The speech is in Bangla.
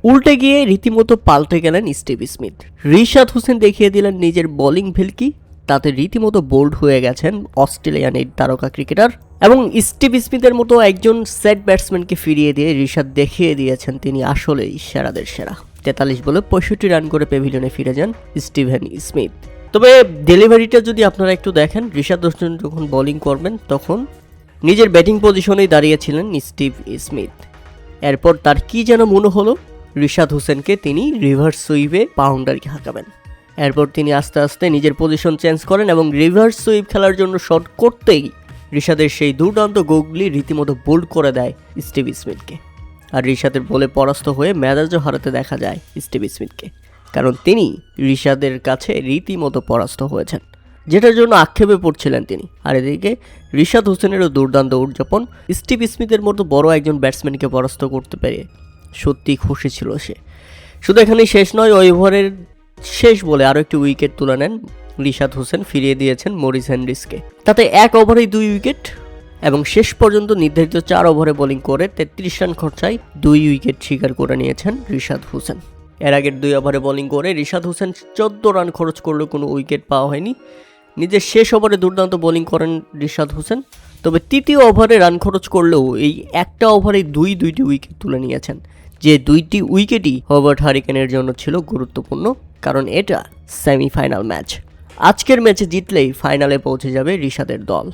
উল্টে গিয়ে রীতিমতো পাল্টে গেলেন স্টিভ স্মিথ। রিশাদ হোসেন দেখিয়ে দিলেন নিজের বোলিং ভেলকি। তাতে রীতিমতো বোল্ড হয়ে গেছেন অস্ট্রেলিয়ান এই তারকা ক্রিকেটার। এবং স্টিভ স্মিথের মতো একজন সেট ব্যাটসম্যানকে ফিরিয়ে দিয়ে রিশাদ দেখিয়ে দিয়েছেন তিনি আসলেই সেরাদের সেরা। 43 বলে 65 রান করে প্যাভিলিয়নে ফিরে যান স্টিভেন স্মিথ। তবে ডেলিভারিটা যদি আপনারা একটু দেখেন, রিশাদ হোসেন যখন বোলিং করবেন তখন নিজের ব্যাটিং পজিশনেই দাঁড়িয়েছিলেন স্টিভ স্মিথ। এরপর তার কি যেন মনে হলো রিশাদ হোসেনকে তিনি রিভার্স সুইপে বাউন্ডারি হাঁকাবেন। এরপর তিনি আস্তে আস্তে নিজের পজিশন চেঞ্জ করেন এবং রিভার্স সুইপ খেলার জন্য শট করতেই রিশাদের সেই দুর্দান্ত গোলগুলি রীতিমতো বোল্ড করে দেয় স্টিভ স্মিথকে। আর রিশাদের বলে পরাস্ত হয়ে মেজাজও হারাতে দেখা যায় স্টিভ স্মিথকে, কারণ তিনি রিশাদের কাছে রীতিমতো পরাস্ত হয়েছেন, যেটার জন্য আক্ষেপে পড়ছিলেন তিনি। আর এদিকে রিশাদ হোসেনেরও দুর্দান্ত উদযাপন। স্টিভ স্মিথের মতো বড় একজন ব্যাটসম্যানকে পরাস্ত করতে পেরে সত্যি খুশি ছিল সে। শুধু এখানেই শেষ নয়, ওই ওভারের শেষ বলে আরও একটি উইকেট তুলে নেন রিশাদ হোসেন, ফিরিয়ে দিয়েছেন মরিস হেনরিসকে। তাতে 1 ওভারেই 2 উইকেট এবং শেষ পর্যন্ত নির্ধারিত 4 ওভারে বোলিং করে 33 রান খরচায় 2 উইকেট শিকার করে নিয়েছেন রিশাদ হোসেন। এর আগের 2 ওভারে বোলিং করে রিশাদ হোসেন 14 রান খরচ করলেও কোনো উইকেট পাওয়া হয়নি। নিজের শেষ ওভারে দুর্দান্ত বোলিং করেন রিশাদ হোসেন, তবে তৃতীয় ওভারে রান খরচ করলেও এই একটা ওভারে দুইটি উইকেট তুলে নিয়েছেন, যে 2টি উইকেটই হবার্ট হারিকেনের জন্য ছিল গুরুত্বপূর্ণ, কারণ এটা সেমিফাইনাল ম্যাচ। আজকের ম্যাচে জিতলেই ফাইনালে পৌঁছে যাবে রিশাদের দল।